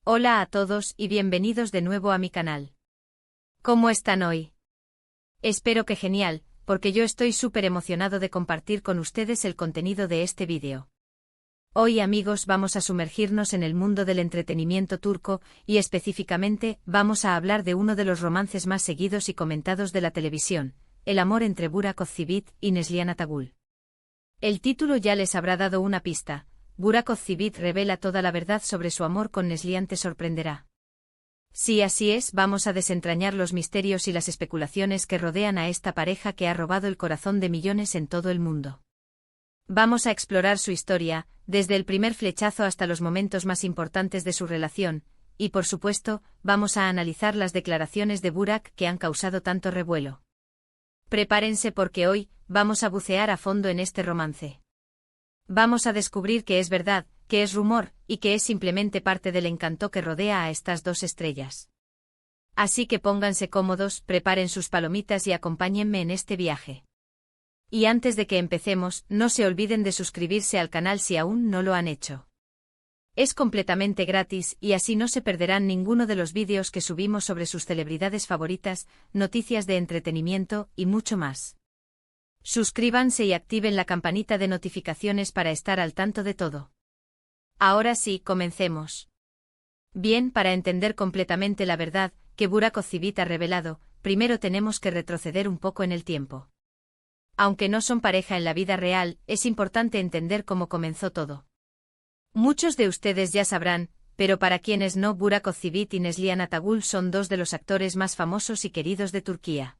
Hola a todos y bienvenidos de nuevo a mi canal. ¿Cómo están hoy? Espero que genial, porque yo estoy súper emocionado de compartir con ustedes el contenido de este vídeo. Hoy, amigos, vamos a sumergirnos en el mundo del entretenimiento turco y específicamente vamos a hablar de uno de los romances más seguidos y comentados de la televisión, el amor entre Burak Ozcivit y Neslihan Atagul. El título ya les habrá dado una pista. Burak Ozcivit revela toda la verdad sobre su amor con Neslihan. Te sorprenderá. Si así es, vamos a desentrañar los misterios y las especulaciones que rodean a esta pareja que ha robado el corazón de millones en todo el mundo. Vamos a explorar su historia, desde el primer flechazo hasta los momentos más importantes de su relación, y por supuesto, vamos a analizar las declaraciones de Burak que han causado tanto revuelo. Prepárense porque hoy vamos a bucear a fondo en este romance. Vamos a descubrir que es verdad, que es rumor, y que es simplemente parte del encanto que rodea a estas dos estrellas. Así que pónganse cómodos, preparen sus palomitas y acompáñenme en este viaje. Y antes de que empecemos, no se olviden de suscribirse al canal si aún no lo han hecho. Es completamente gratis y así no se perderán ninguno de los vídeos que subimos sobre sus celebridades favoritas, noticias de entretenimiento y mucho más. Suscríbanse y activen la campanita de notificaciones para estar al tanto de todo. Ahora sí, comencemos. Bien, para entender completamente la verdad que Burak Ozcivit ha revelado, primero tenemos que retroceder un poco en el tiempo. Aunque no son pareja en la vida real, es importante entender cómo comenzó todo. Muchos de ustedes ya sabrán, pero para quienes no, Burak Ozcivit y Neslihan Atagul son dos de los actores más famosos y queridos de Turquía.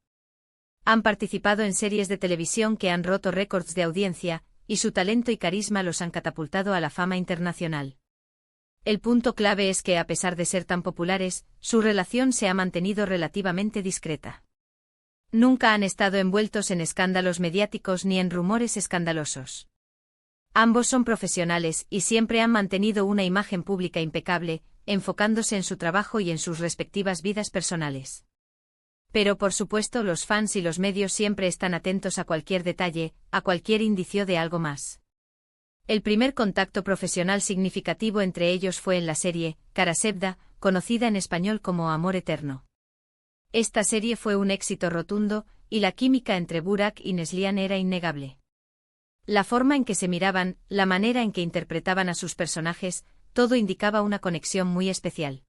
Han participado en series de televisión que han roto récords de audiencia, y su talento y carisma los han catapultado a la fama internacional. El punto clave es que, a pesar de ser tan populares, su relación se ha mantenido relativamente discreta. Nunca han estado envueltos en escándalos mediáticos ni en rumores escandalosos. Ambos son profesionales y siempre han mantenido una imagen pública impecable, enfocándose en su trabajo y en sus respectivas vidas personales. Pero por supuesto los fans y los medios siempre están atentos a cualquier detalle, a cualquier indicio de algo más. El primer contacto profesional significativo entre ellos fue en la serie Kara Sevda, conocida en español como Amor Eterno. Esta serie fue un éxito rotundo, y la química entre Burak y Neslihan era innegable. La forma en que se miraban, la manera en que interpretaban a sus personajes, todo indicaba una conexión muy especial.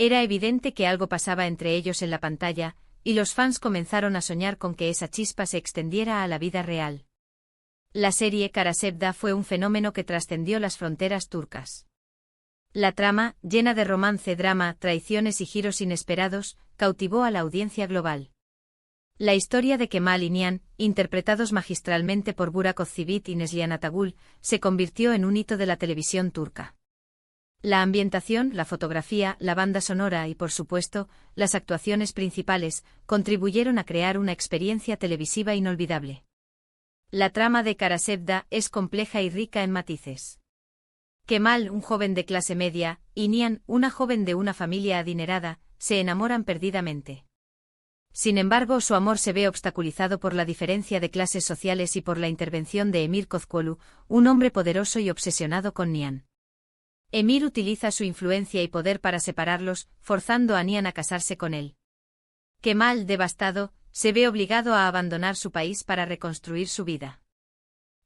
Era evidente que algo pasaba entre ellos en la pantalla, y los fans comenzaron a soñar con que esa chispa se extendiera a la vida real. La serie Kara Sevda fue un fenómeno que trascendió las fronteras turcas. La trama, llena de romance, drama, traiciones y giros inesperados, cautivó a la audiencia global. La historia de Kemal y Nihan, interpretados magistralmente por Burak Ozcivit y Neslihan Atagul, se convirtió en un hito de la televisión turca. La ambientación, la fotografía, la banda sonora y, por supuesto, las actuaciones principales, contribuyeron a crear una experiencia televisiva inolvidable. La trama de Kara Sevda es compleja y rica en matices. Kemal, un joven de clase media, y Nihan, una joven de una familia adinerada, se enamoran perdidamente. Sin embargo, su amor se ve obstaculizado por la diferencia de clases sociales y por la intervención de Emir Kozkolu, un hombre poderoso y obsesionado con Nihan. Emir utiliza su influencia y poder para separarlos, forzando a Nihan a casarse con él. Kemal, devastado, se ve obligado a abandonar su país para reconstruir su vida.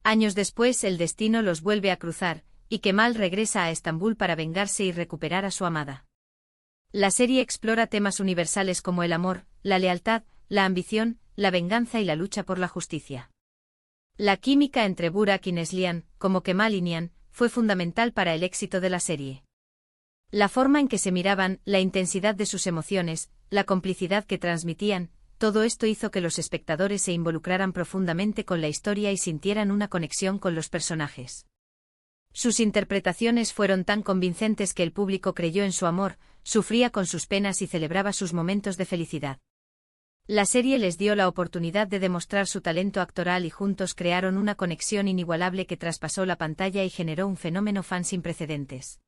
Años después, el destino los vuelve a cruzar, y Kemal regresa a Estambul para vengarse y recuperar a su amada. La serie explora temas universales como el amor, la lealtad, la ambición, la venganza y la lucha por la justicia. La química entre Burak y Neslihan, como Kemal y Nihan, fue fundamental para el éxito de la serie. La forma en que se miraban, la intensidad de sus emociones, la complicidad que transmitían, todo esto hizo que los espectadores se involucraran profundamente con la historia y sintieran una conexión con los personajes. Sus interpretaciones fueron tan convincentes que el público creyó en su amor, sufría con sus penas y celebraba sus momentos de felicidad. La serie les dio la oportunidad de demostrar su talento actoral y juntos crearon una conexión inigualable que traspasó la pantalla y generó un fenómeno fan sin precedentes.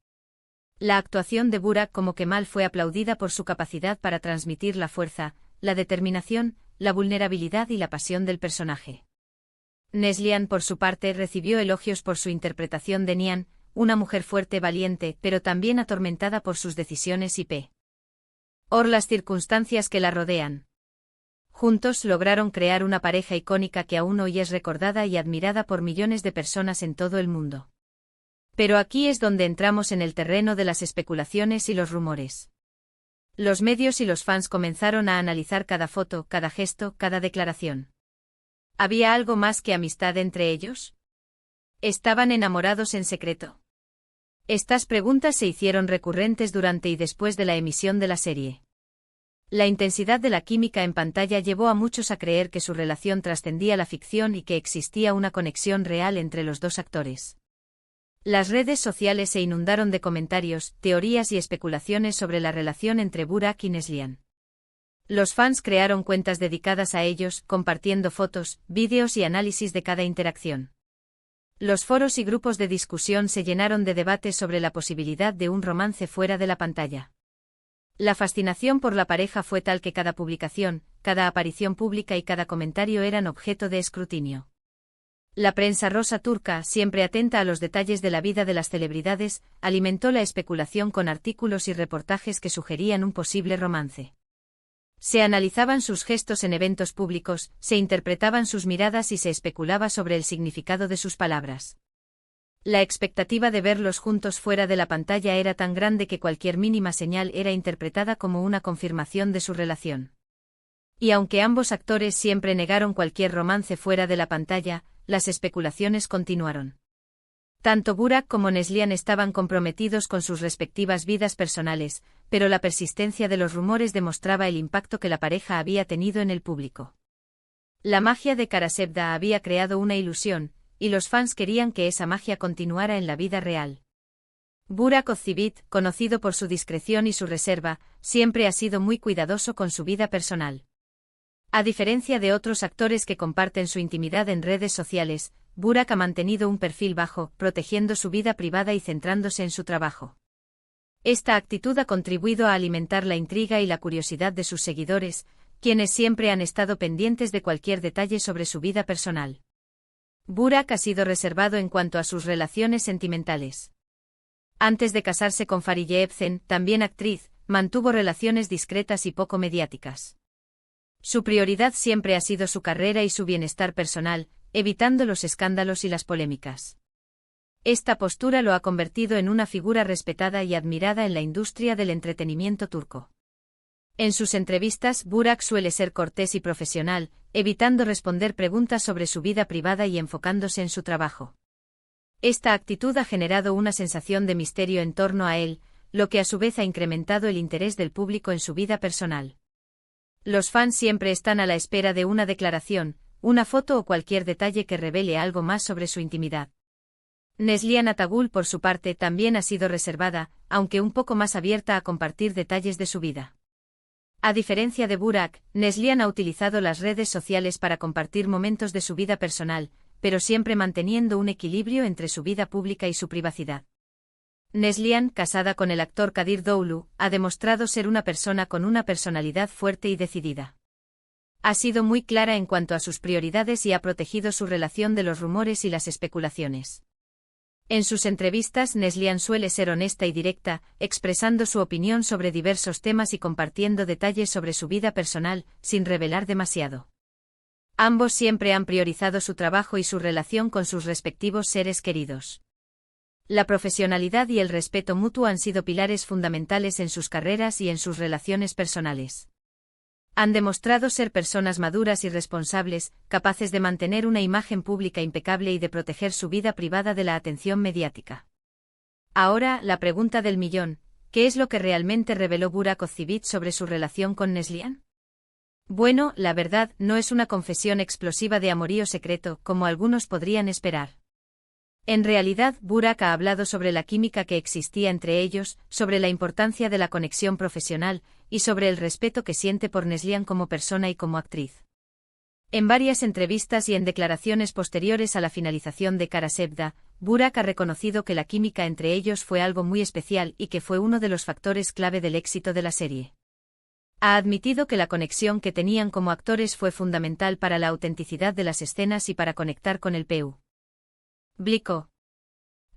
La actuación de Burak como Kemal fue aplaudida por su capacidad para transmitir la fuerza, la determinación, la vulnerabilidad y la pasión del personaje. Neslihan, por su parte, recibió elogios por su interpretación de Nihan, una mujer fuerte, valiente, pero también atormentada por sus decisiones y por las circunstancias que la rodean. Juntos lograron crear una pareja icónica que aún hoy es recordada y admirada por millones de personas en todo el mundo. Pero aquí es donde entramos en el terreno de las especulaciones y los rumores. Los medios y los fans comenzaron a analizar cada foto, cada gesto, cada declaración. ¿Había algo más que amistad entre ellos? ¿Estaban enamorados en secreto? Estas preguntas se hicieron recurrentes durante y después de la emisión de la serie. La intensidad de la química en pantalla llevó a muchos a creer que su relación trascendía la ficción y que existía una conexión real entre los dos actores. Las redes sociales se inundaron de comentarios, teorías y especulaciones sobre la relación entre Burak y Neslihan. Los fans crearon cuentas dedicadas a ellos, compartiendo fotos, vídeos y análisis de cada interacción. Los foros y grupos de discusión se llenaron de debates sobre la posibilidad de un romance fuera de la pantalla. La fascinación por la pareja fue tal que cada publicación, cada aparición pública y cada comentario eran objeto de escrutinio. La prensa rosa turca, siempre atenta a los detalles de la vida de las celebridades, alimentó la especulación con artículos y reportajes que sugerían un posible romance. Se analizaban sus gestos en eventos públicos, se interpretaban sus miradas y se especulaba sobre el significado de sus palabras. La expectativa de verlos juntos fuera de la pantalla era tan grande que cualquier mínima señal era interpretada como una confirmación de su relación. Y aunque ambos actores siempre negaron cualquier romance fuera de la pantalla, las especulaciones continuaron. Tanto Burak como Neslihan estaban comprometidos con sus respectivas vidas personales, pero la persistencia de los rumores demostraba el impacto que la pareja había tenido en el público. La magia de Karasevda había creado una ilusión, y los fans querían que esa magia continuara en la vida real. Burak Ozcivit, conocido por su discreción y su reserva, siempre ha sido muy cuidadoso con su vida personal. A diferencia de otros actores que comparten su intimidad en redes sociales, Burak ha mantenido un perfil bajo, protegiendo su vida privada y centrándose en su trabajo. Esta actitud ha contribuido a alimentar la intriga y la curiosidad de sus seguidores, quienes siempre han estado pendientes de cualquier detalle sobre su vida personal. Burak ha sido reservado en cuanto a sus relaciones sentimentales. Antes de casarse con Fariye Evcen, también actriz, mantuvo relaciones discretas y poco mediáticas. Su prioridad siempre ha sido su carrera y su bienestar personal, evitando los escándalos y las polémicas. Esta postura lo ha convertido en una figura respetada y admirada en la industria del entretenimiento turco. En sus entrevistas, Burak suele ser cortés y profesional, evitando responder preguntas sobre su vida privada y enfocándose en su trabajo. Esta actitud ha generado una sensación de misterio en torno a él, lo que a su vez ha incrementado el interés del público en su vida personal. Los fans siempre están a la espera de una declaración, una foto o cualquier detalle que revele algo más sobre su intimidad. Neslihan Atagul, por su parte, también ha sido reservada, aunque un poco más abierta a compartir detalles de su vida. A diferencia de Burak, Neslihan ha utilizado las redes sociales para compartir momentos de su vida personal, pero siempre manteniendo un equilibrio entre su vida pública y su privacidad. Neslihan, casada con el actor Kadir Doğulu, ha demostrado ser una persona con una personalidad fuerte y decidida. Ha sido muy clara en cuanto a sus prioridades y ha protegido su relación de los rumores y las especulaciones. En sus entrevistas, Neslihan suele ser honesta y directa, expresando su opinión sobre diversos temas y compartiendo detalles sobre su vida personal, sin revelar demasiado. Ambos siempre han priorizado su trabajo y su relación con sus respectivos seres queridos. La profesionalidad y el respeto mutuo han sido pilares fundamentales en sus carreras y en sus relaciones personales. Han demostrado ser personas maduras y responsables, capaces de mantener una imagen pública impecable y de proteger su vida privada de la atención mediática. Ahora, la pregunta del millón: ¿qué es lo que realmente reveló Burak Ozcivit sobre su relación con Neslihan? Bueno, la verdad, no es una confesión explosiva de amorío secreto, como algunos podrían esperar. En realidad, Burak ha hablado sobre la química que existía entre ellos, sobre la importancia de la conexión profesional, y sobre el respeto que siente por Neslihan como persona y como actriz. En varias entrevistas y en declaraciones posteriores a la finalización de Karasevda, Burak ha reconocido que la química entre ellos fue algo muy especial y que fue uno de los factores clave del éxito de la serie. Ha admitido que la conexión que tenían como actores fue fundamental para la autenticidad de las escenas y para conectar con el público.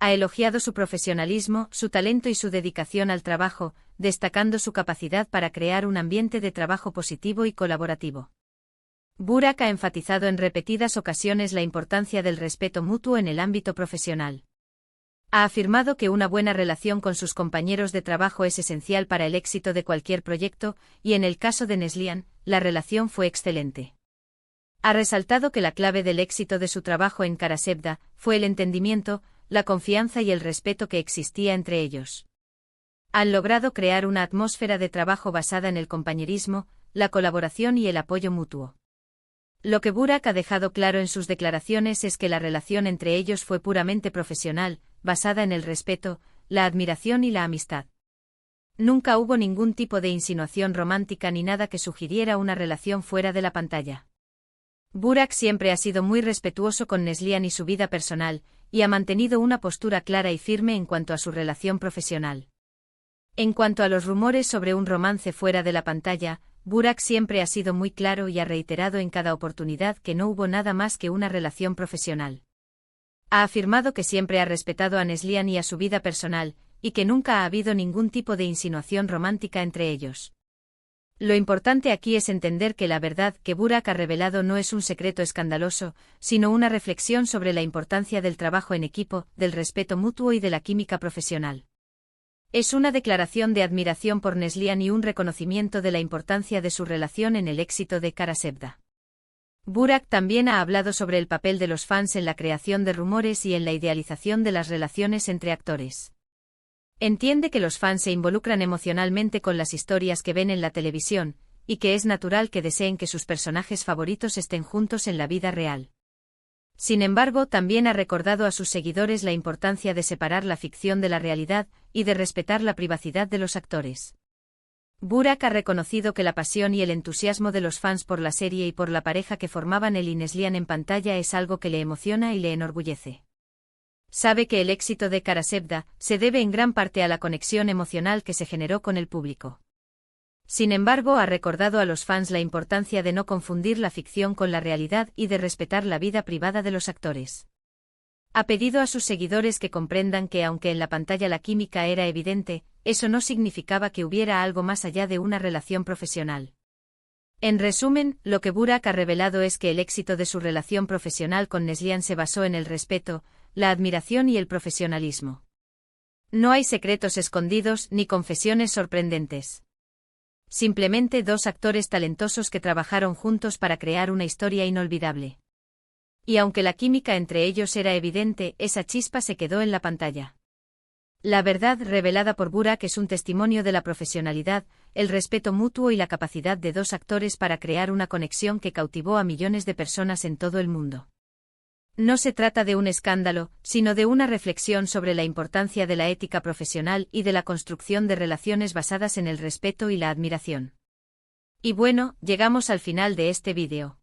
Ha elogiado su profesionalismo, su talento y su dedicación al trabajo, destacando su capacidad para crear un ambiente de trabajo positivo y colaborativo. Burak ha enfatizado en repetidas ocasiones la importancia del respeto mutuo en el ámbito profesional. Ha afirmado que una buena relación con sus compañeros de trabajo es esencial para el éxito de cualquier proyecto, y en el caso de Neslihan, la relación fue excelente. Ha resaltado que la clave del éxito de su trabajo en Karasevda fue el entendimiento, la confianza y el respeto que existía entre ellos. Han logrado crear una atmósfera de trabajo basada en el compañerismo, la colaboración y el apoyo mutuo. Lo que Burak ha dejado claro en sus declaraciones es que la relación entre ellos fue puramente profesional, basada en el respeto, la admiración y la amistad. Nunca hubo ningún tipo de insinuación romántica ni nada que sugiriera una relación fuera de la pantalla. Burak siempre ha sido muy respetuoso con Neslihan y su vida personal, y ha mantenido una postura clara y firme en cuanto a su relación profesional. En cuanto a los rumores sobre un romance fuera de la pantalla, Burak siempre ha sido muy claro y ha reiterado en cada oportunidad que no hubo nada más que una relación profesional. Ha afirmado que siempre ha respetado a Neslihan y a su vida personal, y que nunca ha habido ningún tipo de insinuación romántica entre ellos. Lo importante aquí es entender que la verdad que Burak ha revelado no es un secreto escandaloso, sino una reflexión sobre la importancia del trabajo en equipo, del respeto mutuo y de la química profesional. Es una declaración de admiración por Neslihan y un reconocimiento de la importancia de su relación en el éxito de Karasevda. Burak también ha hablado sobre el papel de los fans en la creación de rumores y en la idealización de las relaciones entre actores. Entiende que los fans se involucran emocionalmente con las historias que ven en la televisión, y que es natural que deseen que sus personajes favoritos estén juntos en la vida real. Sin embargo, también ha recordado a sus seguidores la importancia de separar la ficción de la realidad y de respetar la privacidad de los actores. Burak ha reconocido que la pasión y el entusiasmo de los fans por la serie y por la pareja que formaban él y Neslihan en pantalla es algo que le emociona y le enorgullece. Sabe que el éxito de Karasevda se debe en gran parte a la conexión emocional que se generó con el público. Sin embargo, ha recordado a los fans la importancia de no confundir la ficción con la realidad y de respetar la vida privada de los actores. Ha pedido a sus seguidores que comprendan que aunque en la pantalla la química era evidente, eso no significaba que hubiera algo más allá de una relación profesional. En resumen, lo que Burak ha revelado es que el éxito de su relación profesional con Neslihan se basó en el respeto, la admiración y el profesionalismo. No hay secretos escondidos ni confesiones sorprendentes. Simplemente dos actores talentosos que trabajaron juntos para crear una historia inolvidable. Y aunque la química entre ellos era evidente, esa chispa se quedó en la pantalla. La verdad revelada por Burak es un testimonio de la profesionalidad, el respeto mutuo y la capacidad de dos actores para crear una conexión que cautivó a millones de personas en todo el mundo. No se trata de un escándalo, sino de una reflexión sobre la importancia de la ética profesional y de la construcción de relaciones basadas en el respeto y la admiración. Y bueno, llegamos al final de este vídeo.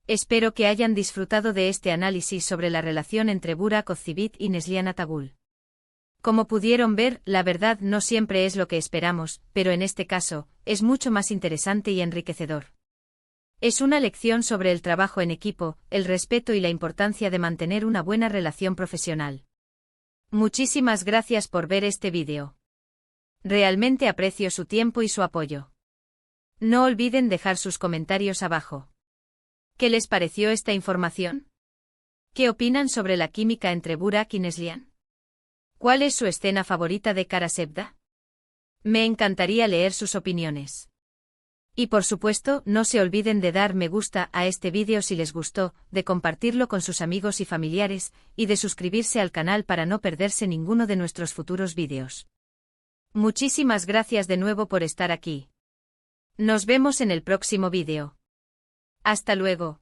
Espero que hayan disfrutado de este análisis sobre la relación entre Burak Ozceğit y Neslihan Atagül. Como pudieron ver, la verdad no siempre es lo que esperamos, pero en este caso, es mucho más interesante y enriquecedor. Es una lección sobre el trabajo en equipo, el respeto y la importancia de mantener una buena relación profesional. Muchísimas gracias por ver este vídeo. Realmente aprecio su tiempo y su apoyo. No olviden dejar sus comentarios abajo. ¿Qué les pareció esta información? ¿Qué opinan sobre la química entre Burak y Neslihan? ¿Cuál es su escena favorita de Karasevda? Me encantaría leer sus opiniones. Y por supuesto, no se olviden de dar me gusta a este vídeo si les gustó, de compartirlo con sus amigos y familiares, y de suscribirse al canal para no perderse ninguno de nuestros futuros vídeos. Muchísimas gracias de nuevo por estar aquí. Nos vemos en el próximo vídeo. Hasta luego.